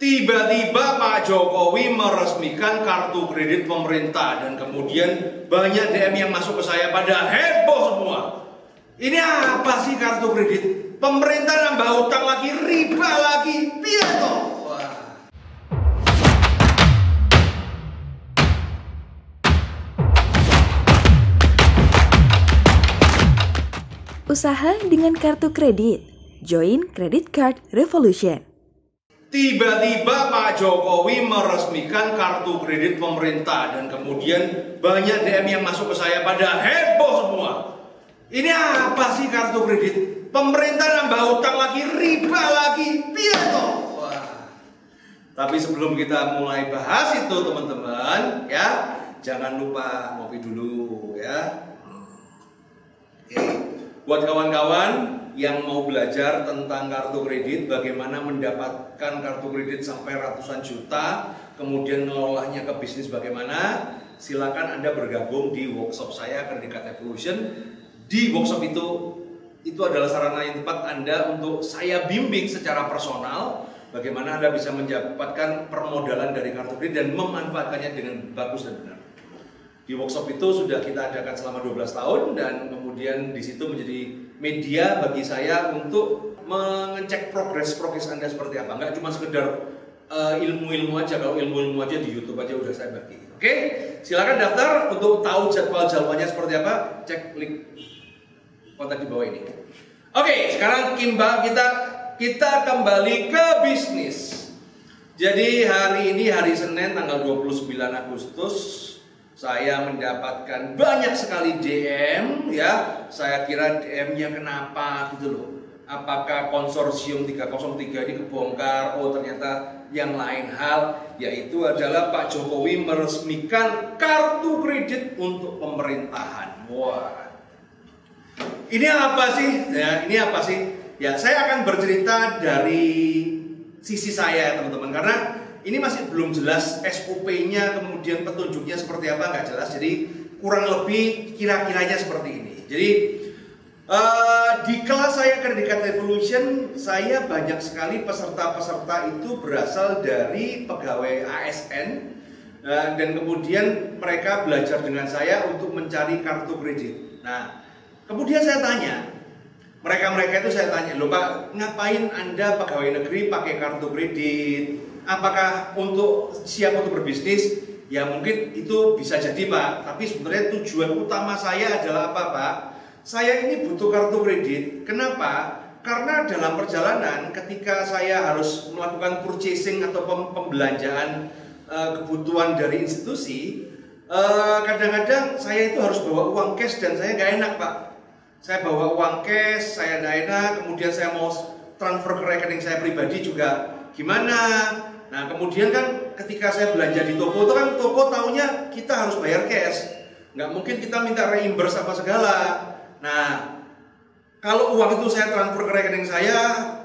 Tiba-tiba Pak Jokowi meresmikan kartu kredit pemerintah dan kemudian banyak DM yang masuk ke saya pada heboh semua. Ini apa sih kartu kredit? Pemerintah nambah utang lagi, riba lagi, piye toh? Usaha dengan kartu kredit. Join Credit Card Revolution. Tiba-tiba Pak Jokowi meresmikan kartu kredit pemerintah dan kemudian banyak DM yang masuk ke saya pada heboh semua. Ini apa sih kartu kredit? Pemerintah nambah utang lagi, riba lagi, piye toh? Tapi sebelum kita mulai bahas itu teman-teman, ya jangan lupa ngopi dulu ya. Oke. Buat kawan-kawan yang mau belajar tentang kartu kredit, bagaimana mendapatkan kartu kredit sampai ratusan juta, kemudian ngelolanya ke bisnis bagaimana, silakan Anda bergabung di workshop saya Credit Card Revolution. Di workshop itu adalah sarana yang tepat Anda untuk saya bimbing secara personal bagaimana Anda bisa mendapatkan permodalan dari kartu kredit dan memanfaatkannya dengan bagus dan benar. Di workshop itu sudah kita adakan selama 12 tahun dan kemudian di situ menjadi media bagi saya untuk mengecek progres Anda seperti apa. Enggak cuma sekedar ilmu-ilmu aja. Kalau ilmu-ilmu aja di YouTube aja udah saya bagi. Oke, silakan daftar untuk tahu jadwal-jadwalnya seperti apa. Cek link kontak di bawah ini. Oke, sekarang kita kembali ke bisnis. Jadi hari ini hari Senin tanggal 29 Agustus saya mendapatkan banyak sekali DM ya. Saya kira DM-nya kenapa gitu loh. Apakah konsorsium 303 ini kebongkar? Oh ternyata yang lain hal, yaitu adalah Pak Jokowi meresmikan kartu kredit untuk pemerintahan. Wah. Ini apa sih? Ya, ini apa sih? Ya, saya akan bercerita dari sisi saya teman-teman karena ini masih belum jelas SOP-nya, kemudian petunjuknya seperti apa, nggak jelas. Jadi kurang lebih kira-kiranya seperti ini. Jadi di kelas saya Credit Card Revolution, saya banyak sekali peserta-peserta itu berasal dari pegawai ASN dan kemudian mereka belajar dengan saya untuk mencari kartu kredit. Nah, kemudian saya tanya, mereka itu saya tanya, loh Pak, ngapain Anda pegawai negeri pakai kartu kredit? Apakah untuk siap untuk berbisnis? Ya mungkin itu bisa jadi Pak. Tapi sebenarnya tujuan utama saya adalah apa Pak? Saya ini butuh kartu kredit. Kenapa? Karena dalam perjalanan ketika saya harus melakukan purchasing atau pembelanjaan kebutuhan dari institusi, kadang-kadang saya itu harus bawa uang cash dan saya nggak enak Pak. Saya bawa uang cash, saya nggak enak. Kemudian saya mau transfer ke rekening saya pribadi juga gimana? Nah kemudian kan ketika saya belanja di toko itu kan toko taunya kita harus bayar cash, nggak mungkin kita minta reimburse apa segala. Nah kalau uang itu saya transfer ke rekening saya,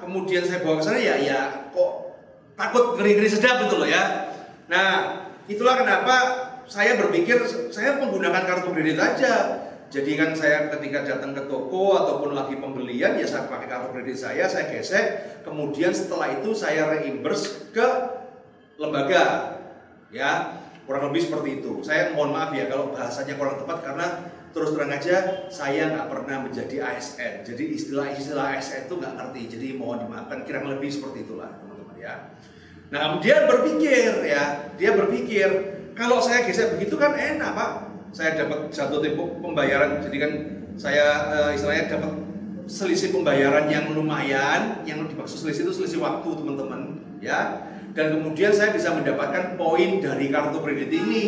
kemudian saya bawa ke sana ya kok takut ngeri-ngeri sedap gitu loh ya. Nah itulah kenapa saya berpikir saya menggunakan kartu kredit aja. Jadi kan saya ketika datang ke toko ataupun lagi pembelian ya saya pakai kartu kredit saya gesek, kemudian setelah itu saya reimburse ke lembaga, ya kurang lebih seperti itu. Saya mohon maaf ya kalau bahasanya kurang tepat karena terus terang aja saya nggak pernah menjadi ASN, jadi istilah ASN itu nggak ngerti, jadi mohon dimaafkan, kurang lebih seperti itulah teman-teman ya. Nah kemudian dia berpikir kalau saya gesek begitu kan enak Pak. Saya dapat jatuh tempo pembayaran, jadi kan saya istilahnya dapat selisih pembayaran yang lumayan, yang dimaksud selisih itu selisih waktu teman-teman ya. Dan kemudian saya bisa mendapatkan poin dari kartu kredit ini.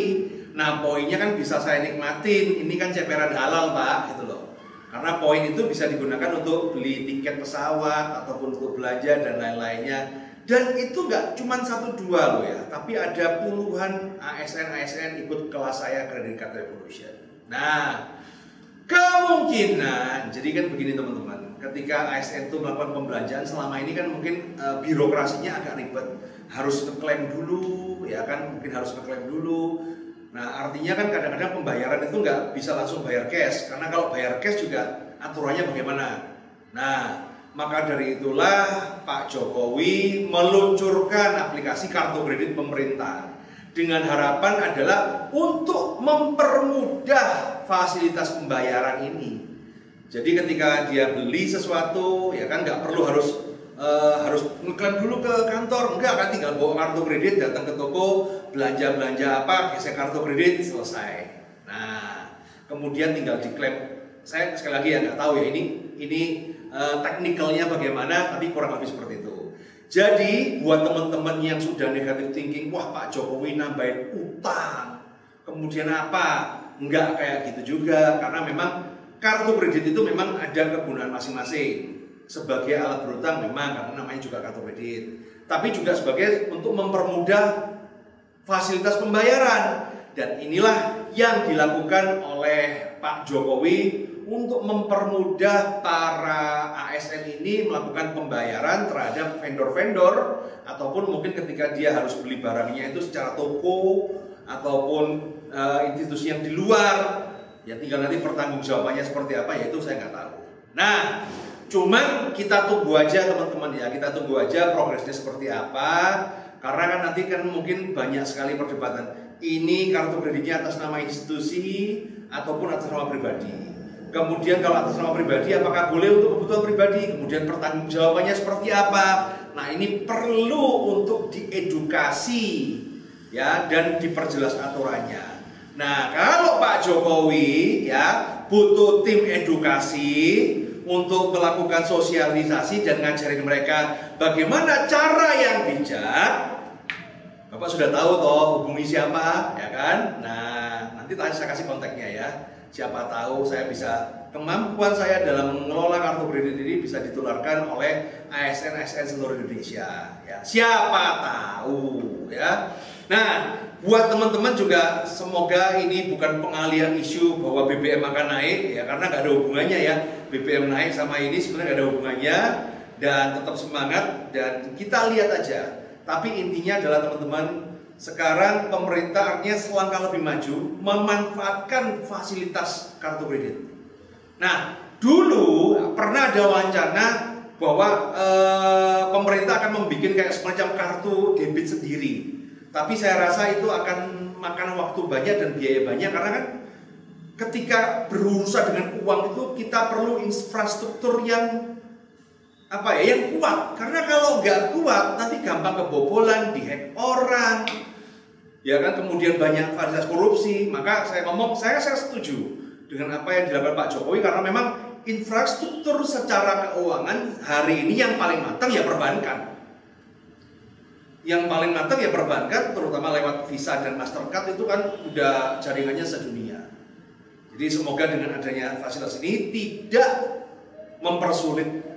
Nah poinnya kan bisa saya nikmatin, ini kan ceperan halal Pak gitu loh. Karena poin itu bisa digunakan untuk beli tiket pesawat ataupun untuk belanja dan lain-lainnya. Dan itu nggak cuma 1-2 loh ya, tapi ada puluhan ASN ikut kelas saya Credit Card Revolution. Nah, kemungkinan, jadi kan begini teman-teman, ketika ASN itu melakukan pembelanjaan selama ini kan mungkin birokrasinya agak ribet, harus ngeklaim dulu, ya kan, mungkin harus ngeklaim dulu. Nah, artinya kan kadang-kadang pembayaran itu nggak bisa langsung bayar cash, karena kalau bayar cash juga aturannya bagaimana. Nah, Maka dari itulah Pak Jokowi meluncurkan aplikasi kartu kredit pemerintah dengan harapan adalah untuk mempermudah fasilitas pembayaran ini. Jadi ketika dia beli sesuatu, ya kan nggak perlu harus ngeklaim dulu ke kantor, enggak kan, tinggal bawa kartu kredit, datang ke toko, belanja apa, gesek kartu kredit, selesai. Nah, kemudian tinggal diklaim. Saya sekali lagi ya nggak tahu ya ini teknikalnya bagaimana, tapi kurang lebih seperti itu. Jadi buat teman-teman yang sudah negative thinking, wah Pak Jokowi nambahin utang, kemudian apa? Enggak kayak gitu juga, karena memang kartu kredit itu memang ada kegunaan masing-masing. Sebagai alat berutang memang, karena namanya juga kartu kredit, tapi juga sebagai untuk mempermudah fasilitas pembayaran. Dan inilah yang dilakukan oleh Pak Jokowi untuk mempermudah para ASN ini melakukan pembayaran terhadap vendor-vendor, ataupun mungkin ketika dia harus beli barangnya itu secara toko ataupun institusi yang di luar, ya tinggal nanti pertanggungjawabannya seperti apa, yaitu saya nggak tahu. Nah, cuman kita tunggu aja teman-teman ya, kita tunggu aja progresnya seperti apa. Karena kan nanti kan mungkin banyak sekali perdebatan. Ini kartu kreditnya atas nama institusi ataupun atas nama pribadi. Kemudian kalau atas nama pribadi apakah boleh untuk kebutuhan pribadi? Kemudian pertanggungjawabannya seperti apa? Nah, ini perlu untuk diedukasi ya dan diperjelas aturannya. Nah, kalau Pak Jokowi ya butuh tim edukasi untuk melakukan sosialisasi dan ngajarin mereka bagaimana cara yang bijak. Bapak sudah tahu toh hubungi siapa, ya kan? Nah, nanti saya kasih kontaknya ya. Siapa tahu saya bisa, kemampuan saya dalam mengelola kartu kredit ini bisa ditularkan oleh ASN-ASN seluruh Indonesia. Ya, siapa tahu ya. Nah, buat teman-teman juga semoga ini bukan pengalian isu bahwa BBM akan naik ya, karena nggak ada hubungannya ya. BBM naik sama ini sebenarnya nggak ada hubungannya, dan tetap semangat dan kita lihat aja. Tapi intinya adalah teman-teman, sekarang pemerintah artinya selangkah lebih maju memanfaatkan fasilitas kartu kredit. Nah, dulu pernah ada wacana bahwa pemerintah akan membuat kayak semacam kartu debit sendiri. Tapi saya rasa itu akan makan waktu banyak dan biaya banyak, karena kan ketika berurusan dengan uang itu kita perlu infrastruktur yang yang kuat. Karena kalau nggak kuat nanti gampang kebobolan, dihack orang, ya kan, kemudian banyak fasilitas korupsi. Maka saya ngomong, saya setuju dengan apa yang dilakukan Pak Jokowi, karena memang infrastruktur secara keuangan hari ini yang paling matang ya perbankan. Yang paling matang ya perbankan, terutama lewat Visa dan Mastercard itu kan udah jaringannya sedunia. Jadi semoga dengan adanya fasilitas ini tidak mempersulit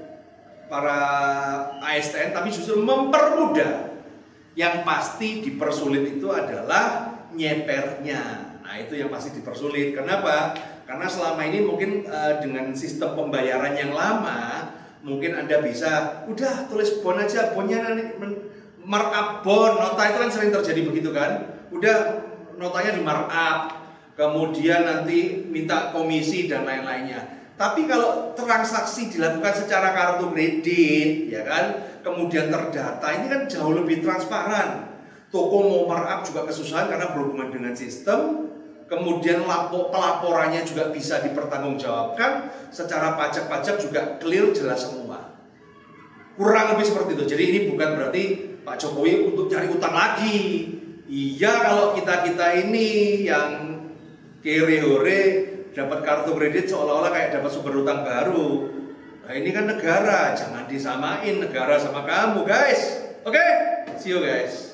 para ASN, tapi justru mempermudah. Yang pasti dipersulit itu adalah nyepernya. Nah, itu yang pasti dipersulit. Kenapa? Karena selama ini mungkin dengan sistem pembayaran yang lama, mungkin Anda bisa udah tulis bon aja, bonnya nanti markup bon, nota itu kan sering terjadi begitu kan. Udah notanya di markup, kemudian nanti minta komisi dan lain-lainnya. Tapi kalau transaksi dilakukan secara kartu kredit, ya kan, kemudian terdata, ini kan jauh lebih transparan. Toko mau markup juga kesusahan karena berhubungan dengan sistem. Kemudian pelaporannya juga bisa dipertanggungjawabkan. Secara pajak-pajak juga clear, jelas semua. Kurang lebih seperti itu. Jadi ini bukan berarti Pak Jokowi untuk cari utang lagi. Iya, kalau kita ini yang kere-hore dapat kartu kredit seolah-olah kayak dapat sumber utang baru. Nah, ini kan negara, jangan disamain negara sama kamu guys. Oke, see you guys.